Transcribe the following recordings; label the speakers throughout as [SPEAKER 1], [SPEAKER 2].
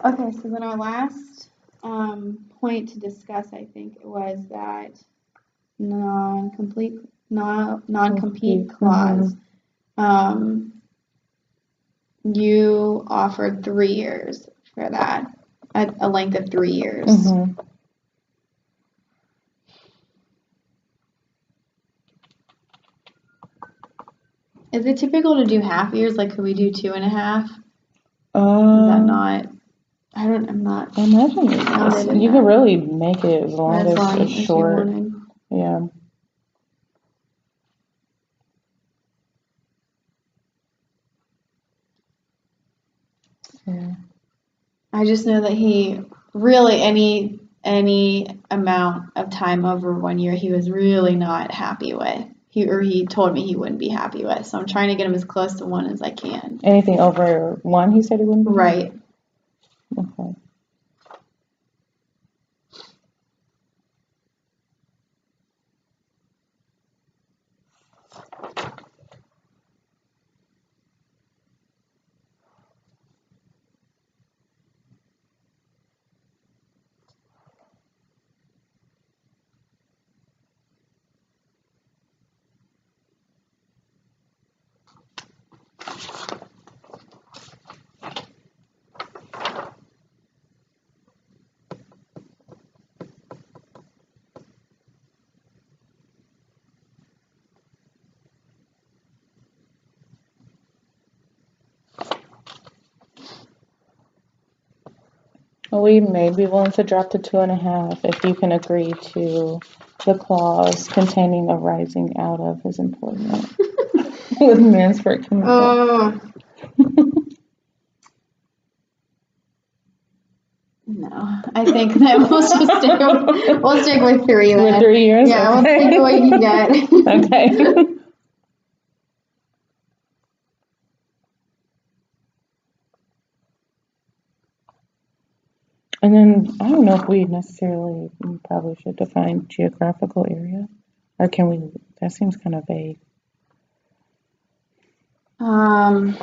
[SPEAKER 1] Okay, so then our last point to discuss, I think, was that non-compete clause. You offered 3 years for that, at a length of 3 years. Is it typical to do half years? Like, could we do 2.5? Is that not? I'm not.
[SPEAKER 2] I imagine you could really make it as long as it's short. Yeah. Yeah.
[SPEAKER 1] I just know that he really any amount of time over 1 year he was really not happy with. He told me he wouldn't be happy with. So I'm trying to get him as close to 1 as I can.
[SPEAKER 2] Anything over 1, he said he wouldn't be
[SPEAKER 1] right.
[SPEAKER 2] happy? Okay. We may be willing to drop to 2.5 if you can agree to the clause containing a rising out of his employment with Mansford Chemical.
[SPEAKER 1] No, I think that we'll stick with 3 then.
[SPEAKER 2] With 3 years?
[SPEAKER 1] Yeah,
[SPEAKER 2] okay.
[SPEAKER 1] We'll stick with what you get.
[SPEAKER 2] Okay. And then, I don't know if we probably should define geographical area. Or can we, that seems kind of vague.
[SPEAKER 1] Do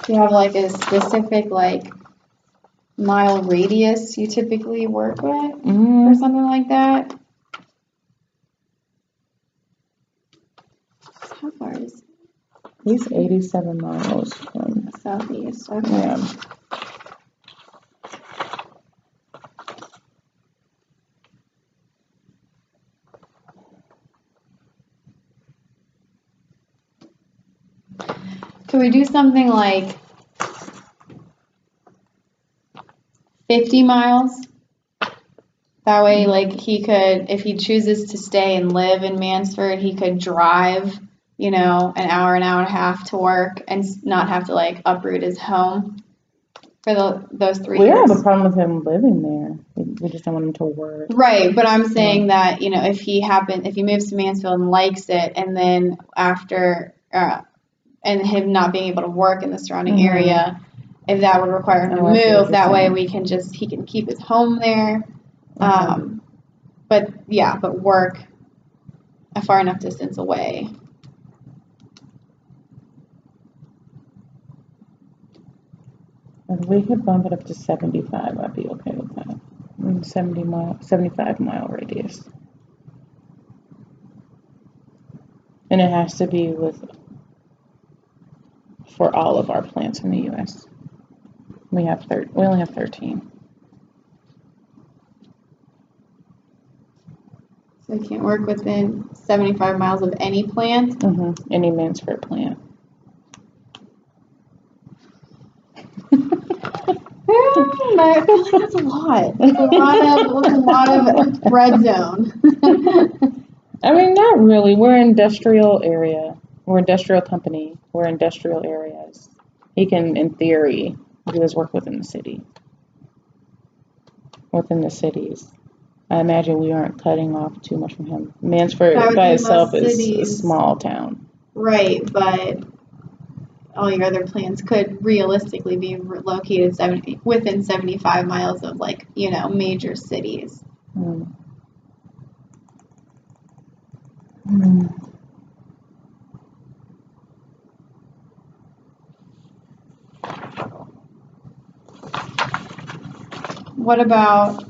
[SPEAKER 1] you have like a specific mile radius you typically work with or something like that? How far is it?
[SPEAKER 2] He's 87 miles from
[SPEAKER 1] southeast. Okay.
[SPEAKER 2] Yeah.
[SPEAKER 1] Could we do something like 50 miles? That way, he could, if he chooses to stay and live in Mansford, he could drive, an hour and a half to work and not have to uproot his home for those 3 years.
[SPEAKER 2] We don't have a problem with him living there. We just don't want him to work.
[SPEAKER 1] Right, but I'm saying that, if he moves to Mansfield and likes it, and then after, and him not being able to work in the surrounding area, if that would require him to move, that way he can keep his home there. But work a far enough distance away.
[SPEAKER 2] If we could bump it up to 75, I'd be okay with that. 75 mile radius. And it has to be for all of our plants in the U.S. We only have 13.
[SPEAKER 1] So you can't work within 75 miles of any plant?
[SPEAKER 2] Any Mansford plant.
[SPEAKER 1] I feel like that's a lot. That's a lot of red zone.
[SPEAKER 2] I mean, not really. We're an industrial area. We're an industrial company. We're industrial areas. He can, in theory, do his work within the city. Within the cities. I imagine we aren't cutting off too much from him. Mansford by itself is a small town.
[SPEAKER 1] Right, but all your other plants could realistically be located within 75 miles of major cities. What about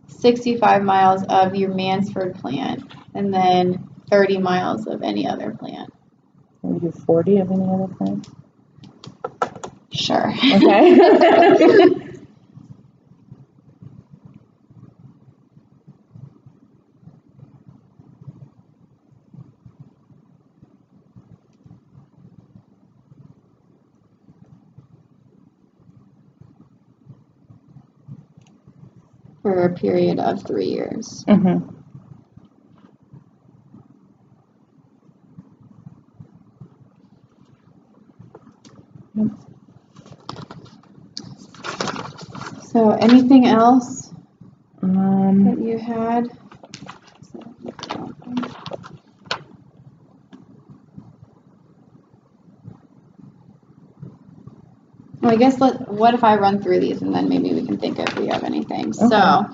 [SPEAKER 1] 65 miles of your Mansford plant, and then 30 miles of any other plant?
[SPEAKER 2] Can we do 40 of any other plant?
[SPEAKER 1] Sure.
[SPEAKER 2] Okay.
[SPEAKER 1] For a period of 3 years.
[SPEAKER 2] Mm-hmm.
[SPEAKER 1] So anything else that
[SPEAKER 2] Um,
[SPEAKER 1] you had? Well, I guess what if I run through these and then maybe we can think if we have anything.
[SPEAKER 2] Okay.
[SPEAKER 1] So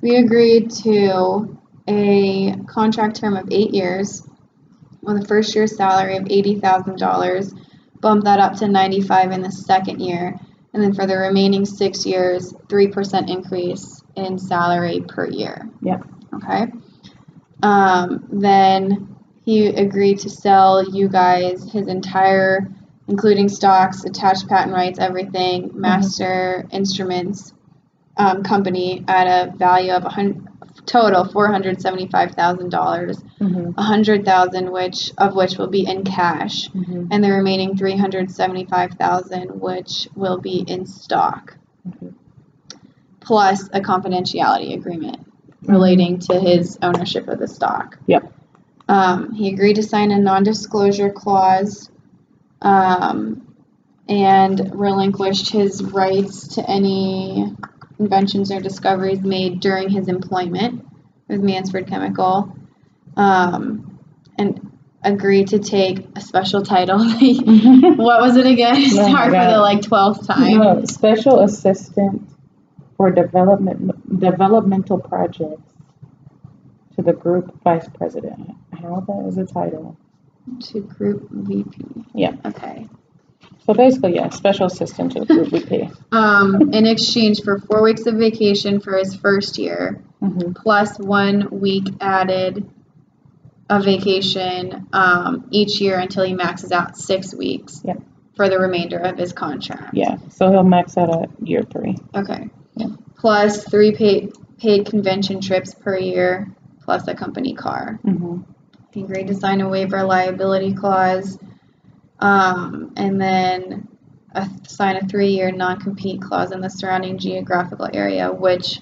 [SPEAKER 1] we agreed to a contract term of 8 years with a first year salary of $80,000, bump that up to 95 in the second year, and then for the remaining 6 years, 3% increase in salary per year.
[SPEAKER 2] Yeah.
[SPEAKER 1] Okay. Then he agreed to sell you guys his entire, including stocks, attached patent rights, everything, master instruments company at a value of total $475,000.
[SPEAKER 2] Mm-hmm.
[SPEAKER 1] $100,000 of which will be in cash,
[SPEAKER 2] Mm-hmm.
[SPEAKER 1] and the remaining $375,000 which will be in stock,
[SPEAKER 2] Mm-hmm.
[SPEAKER 1] plus a confidentiality agreement relating to his ownership of the stock.
[SPEAKER 2] Yep.
[SPEAKER 1] He agreed to sign a non-disclosure clause, and relinquished his rights to any inventions or discoveries made during his employment with Mansford Chemical, and agreed to take a special title. What was it again?
[SPEAKER 2] Oh my
[SPEAKER 1] Start for the
[SPEAKER 2] God.
[SPEAKER 1] 12th time.
[SPEAKER 2] No, special assistant for developmental projects to the group vice president. How that is a title?
[SPEAKER 1] To Group VP.
[SPEAKER 2] Yeah.
[SPEAKER 1] Okay.
[SPEAKER 2] So basically, yeah, special assistant to the group VP.
[SPEAKER 1] In exchange for 4 weeks of vacation for his first year,
[SPEAKER 2] Mm-hmm.
[SPEAKER 1] plus 1 week added of vacation each year until he maxes out 6 weeks.
[SPEAKER 2] Yep.
[SPEAKER 1] For the remainder of his contract.
[SPEAKER 2] Yeah. So he'll max out at year 3.
[SPEAKER 1] Okay.
[SPEAKER 2] Yeah.
[SPEAKER 1] Plus 3 paid convention trips per year, plus a company car.
[SPEAKER 2] Mm-hmm.
[SPEAKER 1] He agreed to sign a waiver liability clause, and then sign a 3-year non-compete clause in the surrounding geographical area, which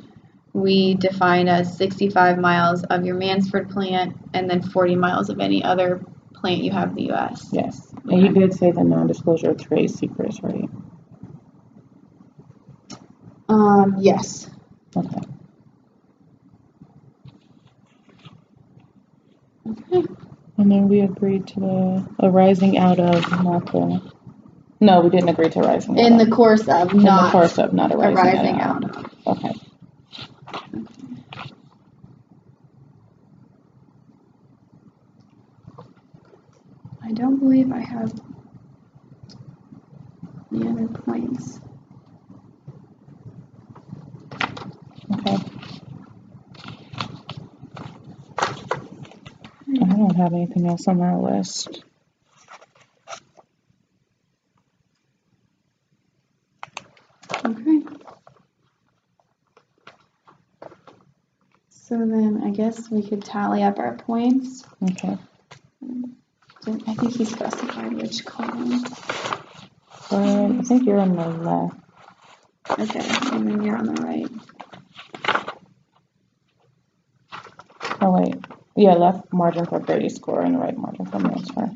[SPEAKER 1] we define as 65 miles of your Mansford plant and then 40 miles of any other plant you have in the U.S.
[SPEAKER 2] Yes. And you did say the non-disclosure of trade secrets, right?
[SPEAKER 1] Yes.
[SPEAKER 2] Okay.
[SPEAKER 1] Okay.
[SPEAKER 2] And then we agreed to a rising out of, not the. No, we didn't agree to a rising out
[SPEAKER 1] In the
[SPEAKER 2] of.
[SPEAKER 1] course of,
[SPEAKER 2] In the
[SPEAKER 1] not
[SPEAKER 2] course of, not a
[SPEAKER 1] a
[SPEAKER 2] rising,
[SPEAKER 1] rising
[SPEAKER 2] out
[SPEAKER 1] out
[SPEAKER 2] of.
[SPEAKER 1] of.
[SPEAKER 2] Okay.
[SPEAKER 1] I don't believe I have any other points.
[SPEAKER 2] Okay. I don't have anything else on that list.
[SPEAKER 1] Okay. So then I guess we could tally up our points.
[SPEAKER 2] Okay.
[SPEAKER 1] I think he specified which column.
[SPEAKER 2] I think you're on the left.
[SPEAKER 1] Okay, and then you're on the right.
[SPEAKER 2] Oh, wait. Yeah, left margin for Brady score and right margin for Mansford.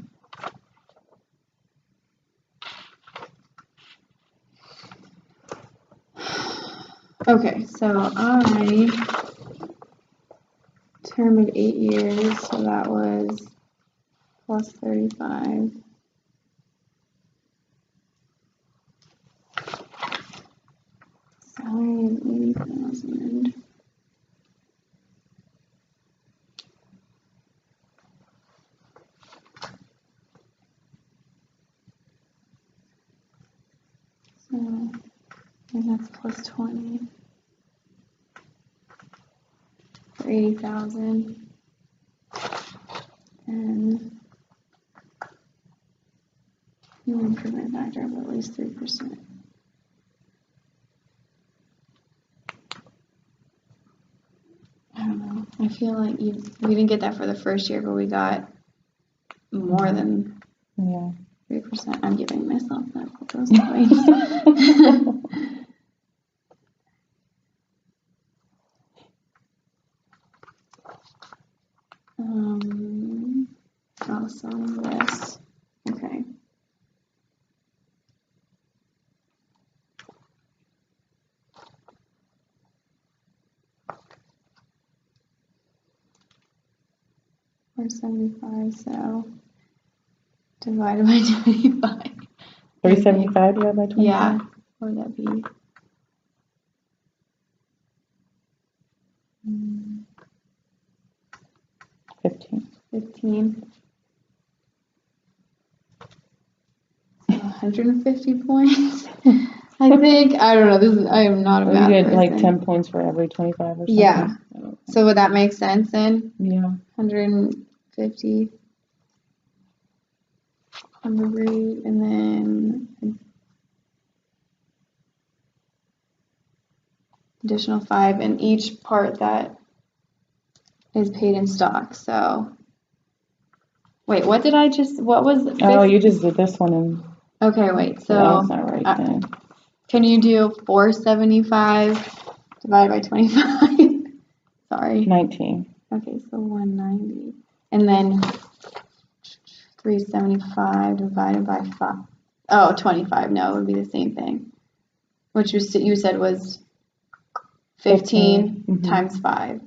[SPEAKER 1] Okay, so I term of 8 years, so that was plus 35. Salary of 80,000. And that's plus 20. For 80,000. And new improvement factor of at least 3%. I don't know. I feel like we didn't get that for the first year, but we got more than 3%. I'm giving myself that those points. Also this. Okay. Or 75, so divided by 25.
[SPEAKER 2] 375 divided by 25?
[SPEAKER 1] Yeah. What would that be?
[SPEAKER 2] 15.
[SPEAKER 1] 15. So 150 points. I think, I don't know, I am not a math
[SPEAKER 2] You get
[SPEAKER 1] person.
[SPEAKER 2] like 10 points for every 25 or something?
[SPEAKER 1] Yeah. So would that make sense then?
[SPEAKER 2] Yeah.
[SPEAKER 1] 150 on the rate, and then additional 5 in each part that is paid in stock. So, wait, what was?
[SPEAKER 2] Oh, you just did this one and
[SPEAKER 1] Okay, wait, so.
[SPEAKER 2] that's not right then.
[SPEAKER 1] Can you do 475 divided by 25? Sorry.
[SPEAKER 2] 19.
[SPEAKER 1] Okay, so 190. And then 375 divided by 5. Oh, 25. No, it would be the same thing. Which you said was 15 times 5.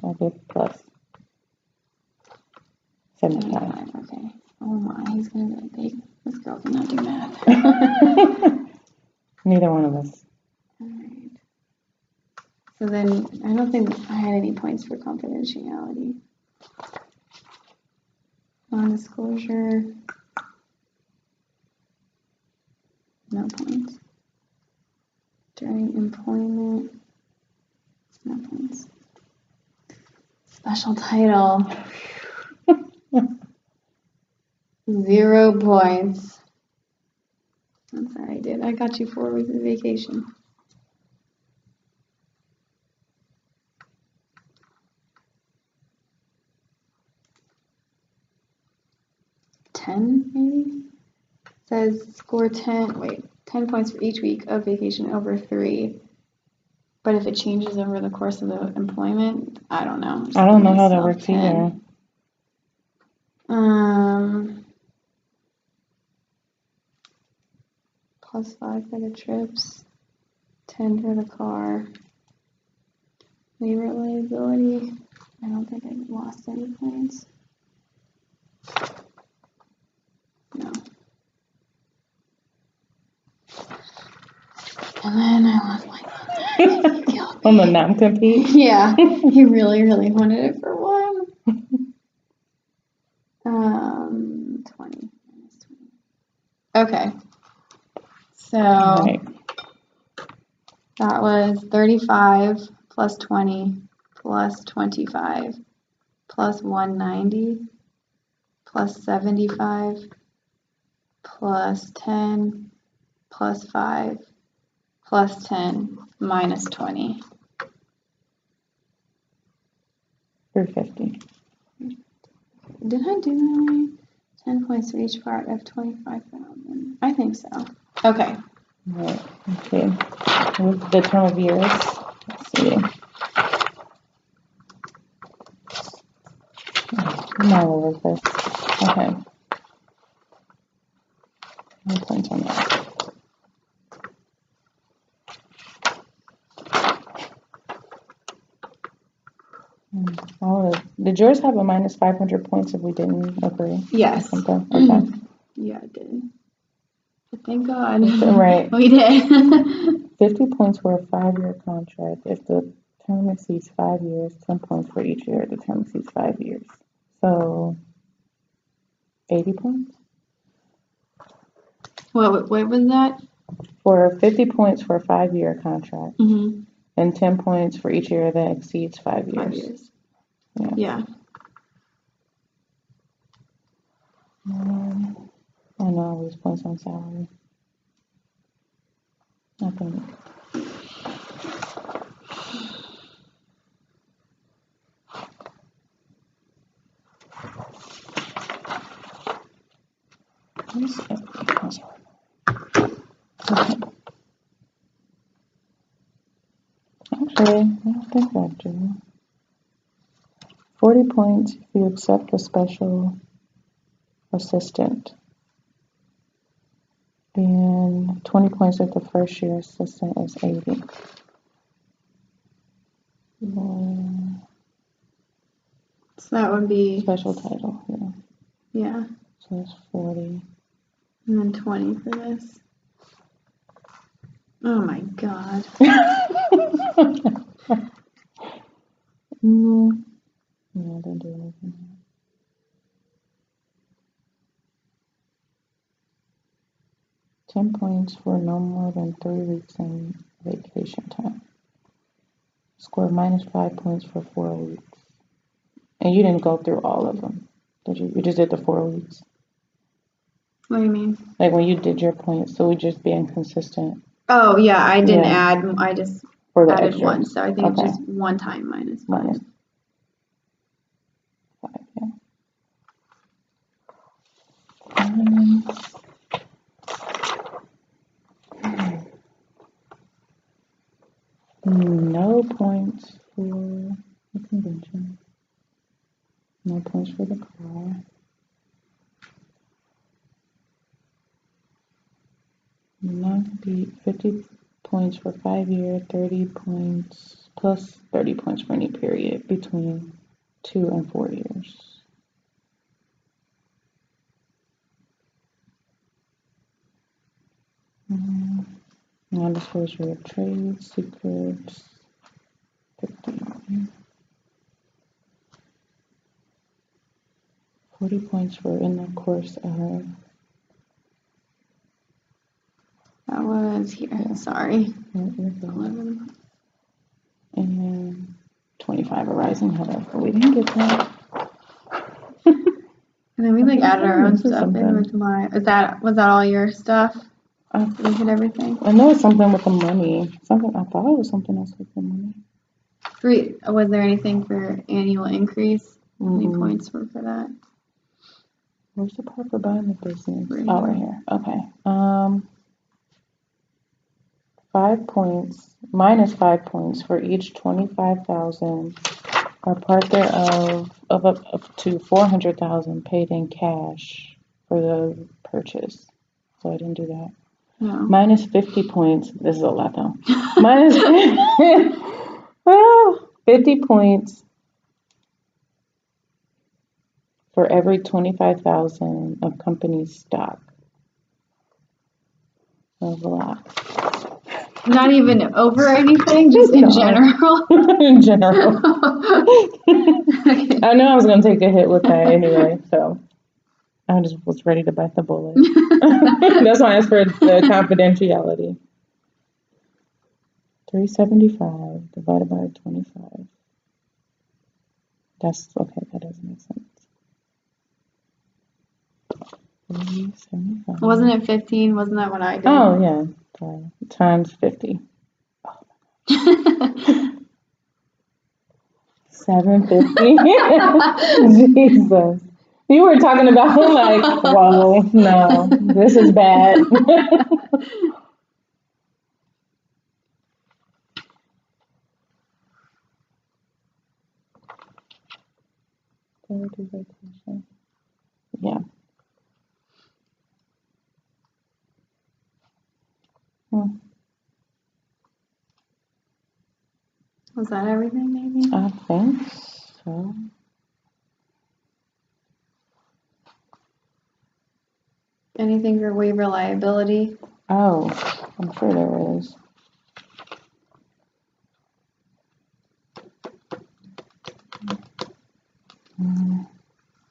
[SPEAKER 2] I did plus 75.
[SPEAKER 1] Okay. Oh my, he's going to be like, this girl cannot do math.
[SPEAKER 2] Neither one of us.
[SPEAKER 1] All right. So then, I don't think I had any points for confidentiality. Non-disclosure. No points. During employment. No points. Special title. 0 points. I'm sorry, dude. I got you 4 weeks of vacation. Maybe? Says score 10, wait, 10 points for each week of vacation over 3. But if it changes over the course of the employment, I don't know.
[SPEAKER 2] I don't know how that works either.
[SPEAKER 1] Plus 5 for the trips, 10 for the car. Labor liability, I don't think I lost any points. No. And then I lost my
[SPEAKER 2] On the non-compete?
[SPEAKER 1] Yeah, he really, really wanted it for 1. 20. Okay. So that was 35 plus 20 plus 25 plus 190 plus 75 plus 10 plus 5 plus 10 minus 20.
[SPEAKER 2] 350.
[SPEAKER 1] Did I do that right? 10 points for each part of 25,000. I think so. Okay.
[SPEAKER 2] Right. Okay. With the term of years. Let's see. I'm all over this. Okay. No points on that. Did yours have a minus 500 points if we didn't agree?
[SPEAKER 1] Yes.
[SPEAKER 2] Okay. Okay.
[SPEAKER 1] Yeah, it did. But thank God.
[SPEAKER 2] Right.
[SPEAKER 1] We did.
[SPEAKER 2] 50 points for a 5-year contract. If the term exceeds 5 years, 10 points for each year. The term exceeds 5 years. So, 80 points?
[SPEAKER 1] What was that?
[SPEAKER 2] For 50 points for a 5-year contract,
[SPEAKER 1] Mm-hmm.
[SPEAKER 2] and 10 points for each year that exceeds 5 years.
[SPEAKER 1] 5 years.
[SPEAKER 2] Yeah.
[SPEAKER 1] Yeah.
[SPEAKER 2] I know all these points on salary. I think. Actually, I don't think I do. 40 points if you accept a special assistant. And 20 points if the first year assistant is 80.
[SPEAKER 1] So that would be
[SPEAKER 2] Special title, yeah.
[SPEAKER 1] Yeah.
[SPEAKER 2] So it's 40.
[SPEAKER 1] And then 20 for this. Oh my god.
[SPEAKER 2] Yeah, don't do anything. 10 points for no more than 3 weeks in vacation time. Score -5 points for 4 weeks. And you didn't go through all of them, did you? You just did the 4 weeks.
[SPEAKER 1] What do you mean?
[SPEAKER 2] Like when you did your points, so we just being consistent.
[SPEAKER 1] Oh yeah, I didn't
[SPEAKER 2] Yeah.
[SPEAKER 1] add. I just
[SPEAKER 2] For the
[SPEAKER 1] added
[SPEAKER 2] extras.
[SPEAKER 1] one, so I think
[SPEAKER 2] Okay.
[SPEAKER 1] it's just one time minus 5.
[SPEAKER 2] -5, yeah. No points for the convention. No points for the car. Non-compete, 50 points for 5 year, 30 points plus 30 points for any period between 2 and 4 years. Non-disclosure of trade secrets, 50. 40 points for in the course of.
[SPEAKER 1] That was here. Sorry.
[SPEAKER 2] 11. And 25 a rising header. We didn't get that.
[SPEAKER 1] And then we like added our own
[SPEAKER 2] This is
[SPEAKER 1] stuff in
[SPEAKER 2] something.
[SPEAKER 1] with my. Was that all your stuff? We did everything.
[SPEAKER 2] I know it's something with the money. Something I thought it was something else with the money.
[SPEAKER 1] Was there anything for annual increase? Any
[SPEAKER 2] Mm-mm.
[SPEAKER 1] points for that?
[SPEAKER 2] Where's the part for buying the business?
[SPEAKER 1] Right
[SPEAKER 2] Oh,
[SPEAKER 1] here.
[SPEAKER 2] right here. Okay. 5 points, -5 points for each 25,000 or part thereof of up to 400,000 paid in cash for the purchase. So I didn't do that.
[SPEAKER 1] No.
[SPEAKER 2] -50 points. This is a lot though. Minus 50 points for every 25,000 of company stock. That's a lot.
[SPEAKER 1] Not even over anything, just in
[SPEAKER 2] No.
[SPEAKER 1] general.
[SPEAKER 2] In general.
[SPEAKER 1] Okay.
[SPEAKER 2] I knew I was going to take a hit with that anyway, so I just was ready to bite the bullet. That's why I asked for the confidentiality. 375 divided by 25. That's okay, that doesn't make sense. 375.
[SPEAKER 1] Wasn't it 15? Wasn't that what I did?
[SPEAKER 2] Oh, yeah. Sorry. Times 50. 750. Jesus. You were talking about like, whoa, no, this is bad. Yeah.
[SPEAKER 1] Was that everything, maybe?
[SPEAKER 2] I think so.
[SPEAKER 1] Anything for waiver liability?
[SPEAKER 2] Oh, I'm sure there is.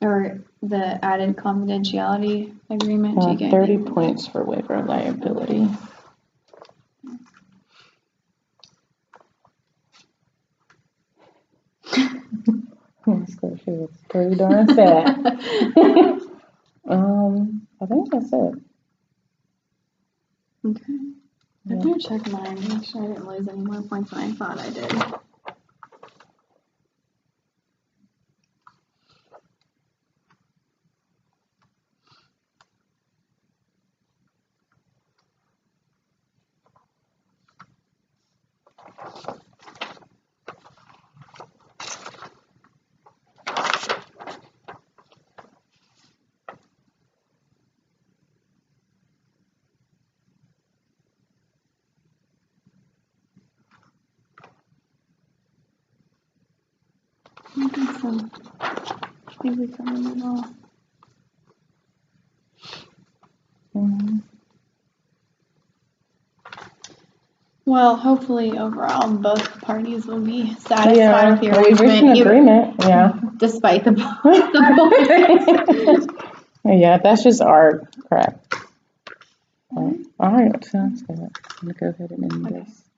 [SPEAKER 1] Or the added confidentiality agreement. Do you get
[SPEAKER 2] 30 points for waiver of liability. It's pretty darn sad. I think that's it.
[SPEAKER 1] Okay.
[SPEAKER 2] Yeah.
[SPEAKER 1] I'm gonna check mine, make sure I didn't lose any more points than I thought I did. Maybe something at all. Well, hopefully overall both parties will be satisfied with the
[SPEAKER 2] We've reached an agreement. Yeah.
[SPEAKER 1] Despite the
[SPEAKER 2] Yeah, that's just our crap. All right, sounds good. I'm gonna go ahead and end this.